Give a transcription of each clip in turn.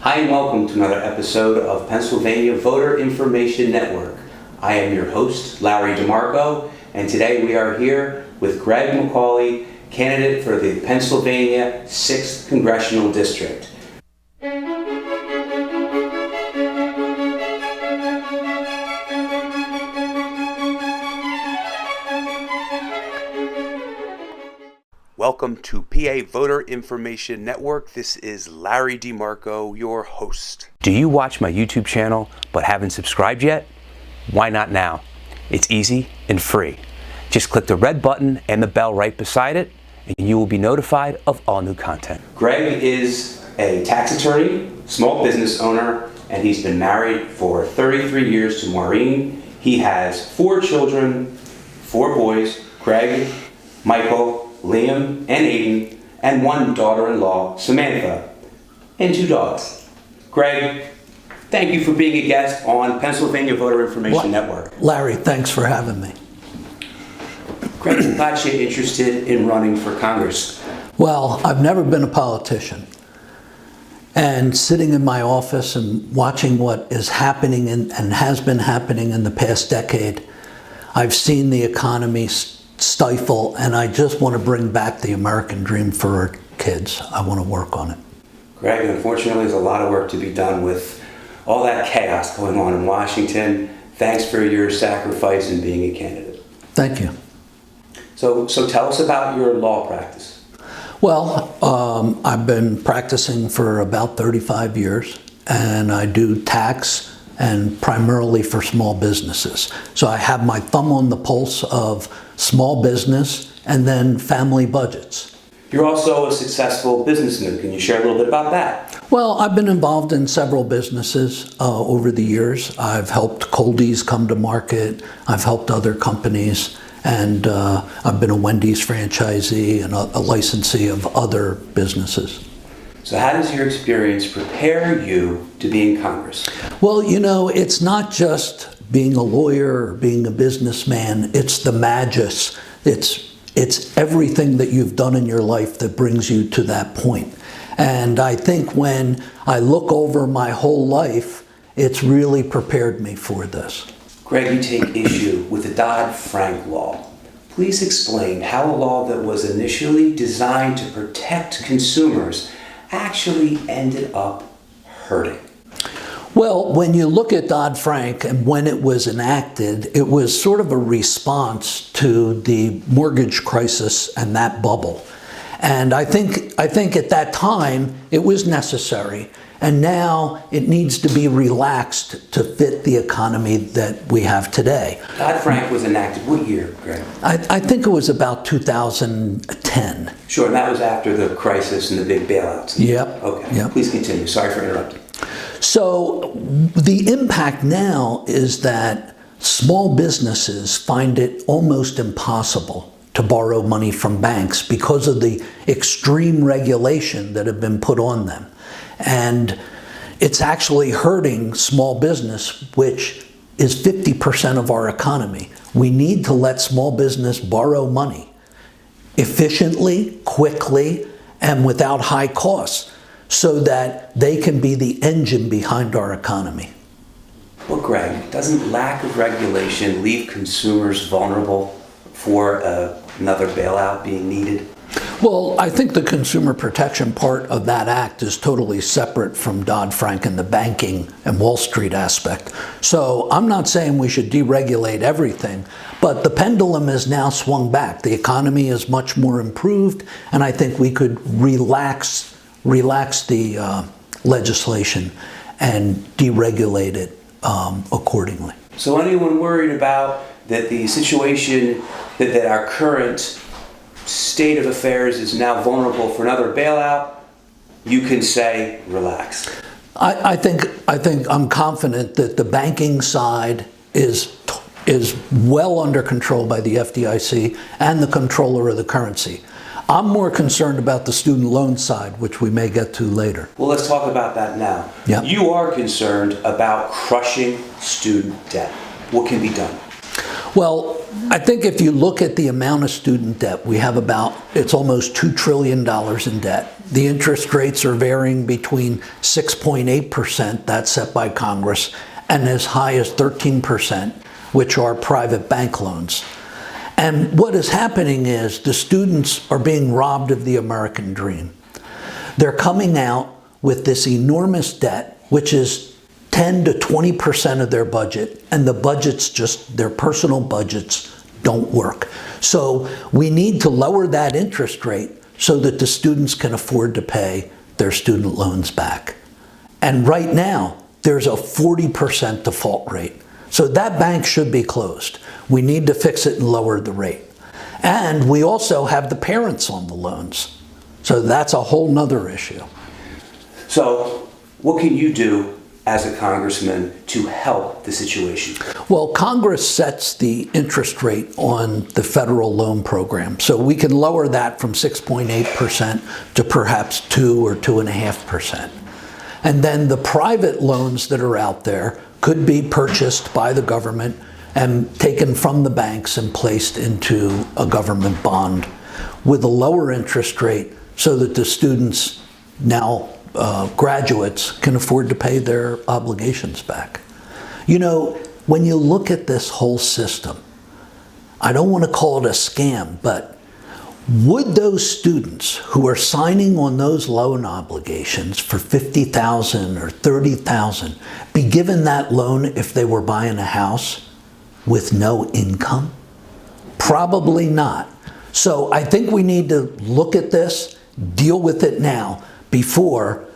Hi and welcome to another episode of Pennsylvania Voter Information Network. I am your host, Larry DeMarco, and today we are here with Greg McCauley, candidate for the Pennsylvania 6th Congressional District. Welcome to PA Voter Information Network. This is Larry DeMarco, your host. Do you watch my YouTube channel but haven't subscribed yet? Why not now? It's easy and free. Just click the red button and the bell right beside it, and you will be notified of all new content. Greg is a tax attorney, small business owner, and he's been married for 33 years to Maureen. He has 4 children, 4 boys, Greg, Michael, Liam, and Aidan, and 1 daughter-in-law, Samantha, and 2 dogs. Greg, thank you for being a guest on Pennsylvania Voter Information Network. Larry, thanks for having me. Greg, what got you interested in running for Congress? Well, I've never been a politician. And sitting in my office and watching what is happening and has been happening in the past decade, I've seen the economy stifle, and I just want to bring back the American dream for our kids. I want to work on it. Greg, unfortunately, there's a lot of work to be done with all that chaos going on in Washington. Thanks for your sacrifice in being a candidate. Thank you. So tell us about your law practice. Well, I've been practicing for about 35 years, and I do tax and primarily for small businesses. So I have my thumb on the pulse of small business and then family budgets. You're also a successful businessman. Can you share a little bit about that? Well, I've been involved in several businesses over the years. I've helped Coldy's come to market. I've helped other companies. And I've been a Wendy's franchisee and a licensee of other businesses. So how does your experience prepare you to be in Congress? Well, you know, it's not just being a lawyer or being a businessman. It's the magis. It's everything that you've done in your life that brings you to that point. And I think when I look over my whole life, it's really prepared me for this. Greg, you take issue with the Dodd-Frank law. Please explain how a law that was initially designed to protect consumers actually ended up hurting. Well, when you look at Dodd-Frank and when it was enacted, it was sort of a response to the mortgage crisis and that bubble. And I think at that time it was necessary. And now it needs to be relaxed to fit the economy that we have today. Dodd-Frank was enacted what year, Greg? I think it was about 2010. Sure, and that was after the crisis and the big bailouts. Yep. Okay, yep. Please continue. Sorry for interrupting. So the impact now is that small businesses find it almost impossible to borrow money from banks because of the extreme regulation that have been put on them. And it's actually hurting small business, which is 50% of our economy. We need to let small business borrow money efficiently, quickly, and without high costs so that they can be the engine behind our economy. Well, Greg, doesn't lack of regulation leave consumers vulnerable for another bailout being needed? Well, I think the consumer protection part of that act is totally separate from Dodd-Frank and the banking and Wall Street aspect. So I'm not saying we should deregulate everything, but the pendulum has now swung back. The economy is much more improved, and I think we could relax the legislation and deregulate it accordingly. So anyone worried about that the situation that our current state of affairs is now vulnerable for another bailout, you can say relax. I think I'm confident that the banking side is well under control by the FDIC and the controller of the currency. I'm more concerned about the student loan side, which we may get to later. Well, let's talk about that now. Yep. You are concerned about crushing student debt. What can be done? Well, I think if you look at the amount of student debt, we have it's almost $2 trillion in debt. the interest rates are varying between 6.8%, that's set by Congress, and as high as 13%, which are private bank loans. And what is happening is the students are being robbed of the American dream. They're coming out with this enormous debt, which is 10 to 20% of their budget, and the budgets their personal budgets don't work. So we need to lower that interest rate so that the students can afford to pay their student loans back. And right now, there's a 40% default rate. So that bank should be closed. We need to fix it and lower the rate. And we also have the parents on the loans. So that's a whole nother issue. So what can you do as a congressman to help the situation? Well, Congress sets the interest rate on the federal loan program. So we can lower that from 6.8% to perhaps 2 or 2.5%. And then the private loans that are out there could be purchased by the government and taken from the banks and placed into a government bond with a lower interest rate so that the students, now graduates, can afford to pay their obligations back. You know, when you look at this whole system, I don't want to call it a scam, but would those students who are signing on those loan obligations for $50,000 or $30,000 be given that loan if they were buying a house with no income? Probably not. So I think we need to look at this, deal with it now before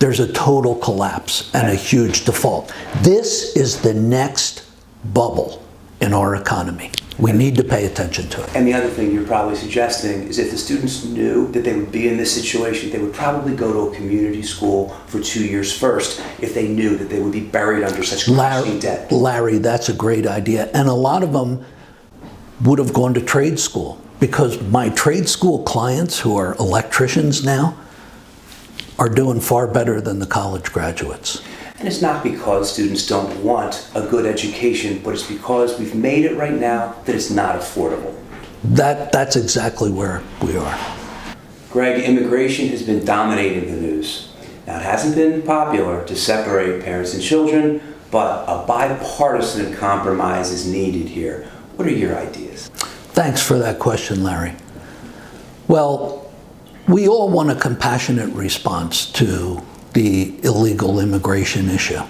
there's a total collapse and a huge default. This is the next bubble in our economy. We need to pay attention to it. And the other thing you're probably suggesting is if the students knew that they would be in this situation, they would probably go to a community school for 2 years first if they knew that they would be buried under such crushing debt. Larry, that's a great idea. And a lot of them would have gone to trade school, because my trade school clients who are electricians now are doing far better than the college graduates. And it's not because students don't want a good education, but it's because we've made it right now that it's not affordable. That's exactly where we are. Greg, immigration has been dominating the news. Now, it hasn't been popular to separate parents and children, but a bipartisan compromise is needed here. What are your ideas? Thanks for that question, Larry. Well, we all want a compassionate response to the illegal immigration issue.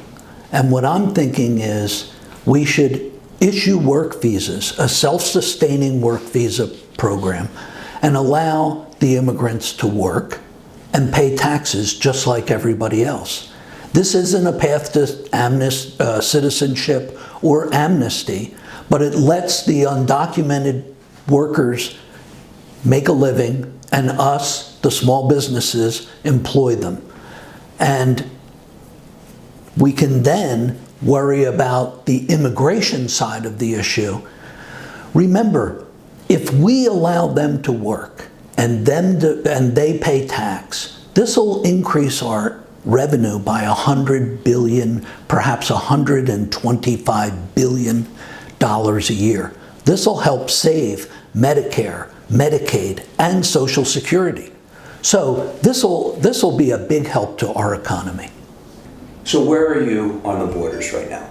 And what I'm thinking is we should issue work visas, a self-sustaining work visa program, and allow the immigrants to work and pay taxes just like everybody else. This isn't a path to citizenship or amnesty, but it lets the undocumented workers make a living and us, the small businesses, employ them. And we can then worry about the immigration side of the issue. Remember, if we allow them to work and they pay tax, this will increase our revenue by $100 billion, perhaps $125 billion a year. This will help save Medicare, Medicaid, and Social Security. So this will be a big help to our economy. So where are you on the borders right now?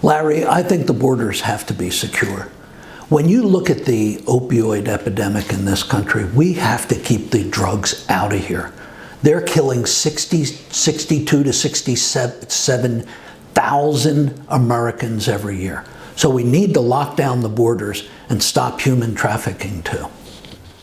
Larry, I think the borders have to be secure. When you look at the opioid epidemic in this country, we have to keep the drugs out of here. They're killing 62 to 67,000 Americans every year. So we need to lock down the borders and stop human trafficking too.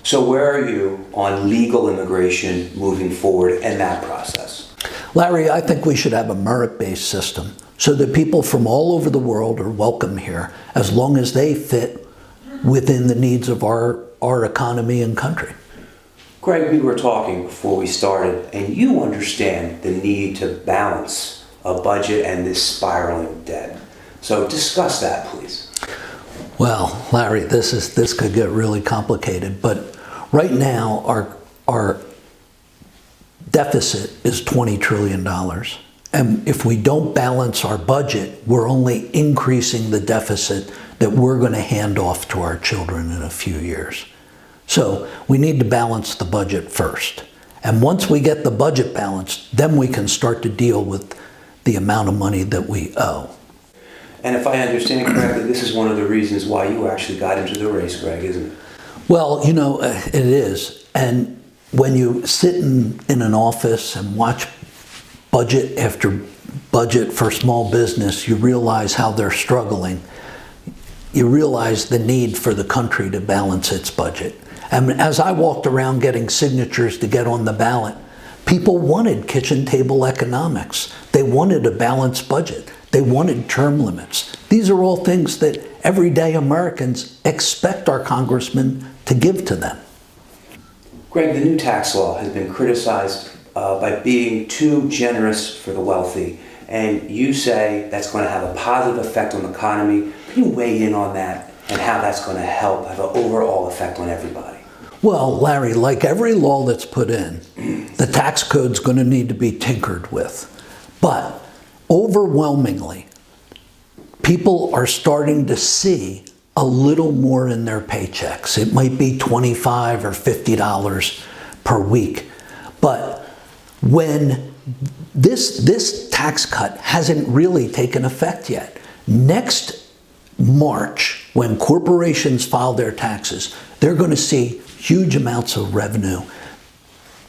So where are you on legal immigration moving forward in that process? Larry, I think we should have a merit-based system so that people from all over the world are welcome here as long as they fit within the needs of our economy and country. Greg, we were talking before we started, and you understand the need to balance a budget and this spiraling debt. So discuss that, please. Well, Larry, this could get really complicated, but right now our deficit is $20 trillion. And if we don't balance our budget, we're only increasing the deficit that we're going to hand off to our children in a few years. So we need to balance the budget first. And once we get the budget balanced, then we can start to deal with the amount of money that we owe. And if I understand correctly, this is one of the reasons why you actually got into the race, Greg, isn't it? Well, it is. And when you sit in an office and watch budget after budget for small business, you realize how they're struggling. You realize the need for the country to balance its budget. And as I walked around getting signatures to get on the ballot, people wanted kitchen table economics. They wanted a balanced budget. They wanted term limits. These are all things that everyday Americans expect our congressmen to give to them. Greg, the new tax law has been criticized by being too generous for the wealthy. And you say that's going to have a positive effect on the economy. Can you weigh in on that and how that's going to help have an overall effect on everybody? Well, Larry, like every law that's put in, the tax code's going to need to be tinkered with. But overwhelmingly, people are starting to see a little more in their paychecks. It might be $25 or $50 per week. But when this tax cut hasn't really taken effect yet. Next March, when corporations file their taxes, they're going to see huge amounts of revenue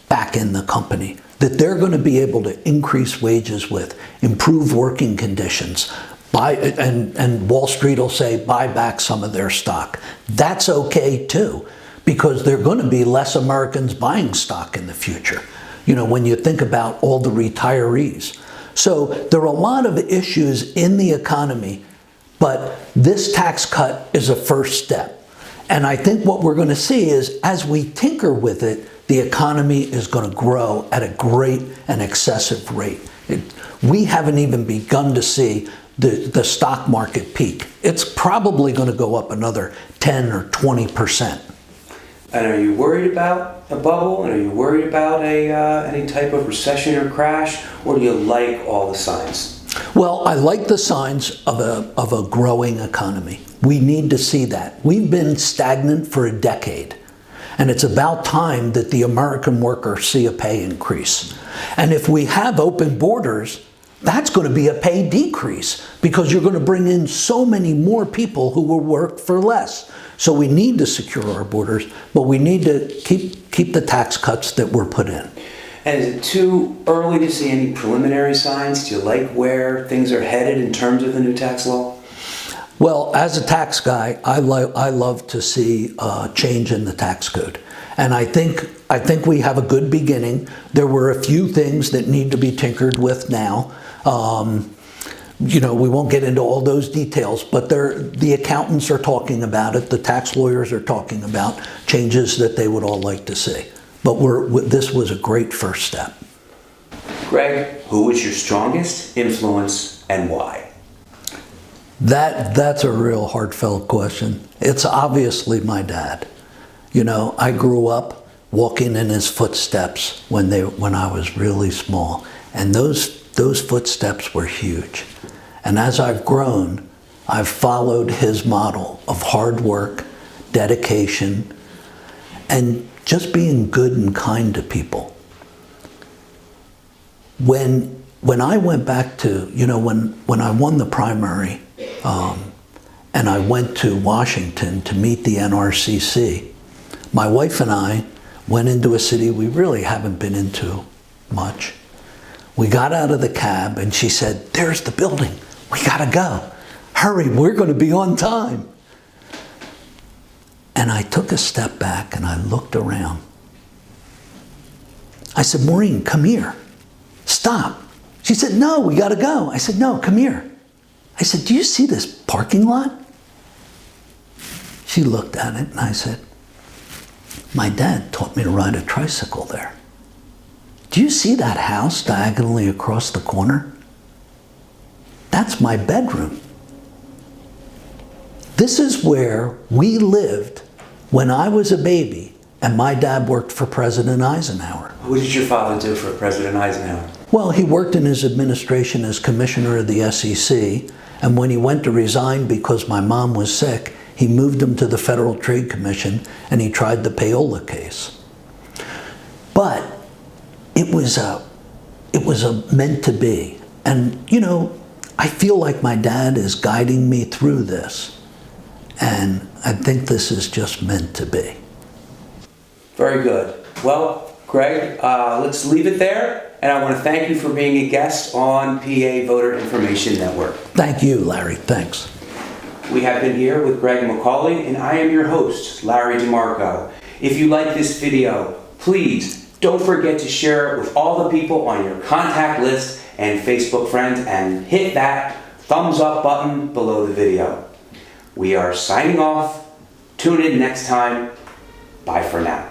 back in the company that they're going to be able to increase wages with, improve working conditions, and Wall Street will say buy back some of their stock. That's okay too, because there are going to be less Americans buying stock in the future. When you think about all the retirees. So there are a lot of issues in the economy, but this tax cut is a first step. And I think what we're going to see is as we tinker with it, the economy is going to grow at a great and excessive rate. We haven't even begun to see the stock market peak. It's probably going to go up another 10 or 20%. And are you worried about a bubble? And are you worried about any type of recession or crash? Or do you like all the signs? Well, I like the signs of a growing economy. We need to see that. We've been stagnant for a decade. And it's about time that the American worker see a pay increase. And if we have open borders, that's going to be a pay decrease because you're going to bring in so many more people who will work for less. So we need to secure our borders, but we need to keep the tax cuts that were put in. And is it too early to see any preliminary signs? Do you like where things are headed in terms of the new tax law? Well, as a tax guy, I love to see change in the tax code. And I think we have a good beginning. There were a few things that need to be tinkered with now. We won't get into all those details, but the accountants are talking about it. The tax lawyers are talking about changes that they would all like to see. But this was a great first step. Greg, who was your strongest influence and why? That's a real heartfelt question. It's obviously my dad. I grew up walking in his footsteps when I was really small, and those footsteps were huge. And as I've grown, I've followed his model of hard work, dedication, and just being good and kind to people. When I went back to, when I won the primary, and I went to Washington to meet the NRCC, my wife and I went into a city we really haven't been into much. We got out of the cab and she said, "There's the building. We gotta go. Hurry, we're gonna be on time." And I took a step back and I looked around. I said, "Maureen, come here. Stop." She said, "No, we gotta go." I said, "No, come here." I said, "Do you see this parking lot?" She looked at it and I said, "My dad taught me to ride a tricycle there. Do you see that house diagonally across the corner? That's my bedroom. This is where we lived when I was a baby and my dad worked for President Eisenhower." What did your father do for President Eisenhower? Well, he worked in his administration as commissioner of the SEC, and when he went to resign because my mom was sick, he moved him to the Federal Trade Commission and he tried the payola case. But it was meant to be. And, you know, I feel like my dad is guiding me through this. And I think this is just meant to be. Very good. Well, Greg, let's leave it there. And I want to thank you for being a guest on PA Voter Information Network. Thank you, Larry. Thanks. We have been here with Greg McCauley, and I am your host, Larry DeMarco. If you like this video, please don't forget to share it with all the people on your contact list and Facebook friends, and hit that thumbs up button below the video. We are signing off. Tune in next time. Bye for now.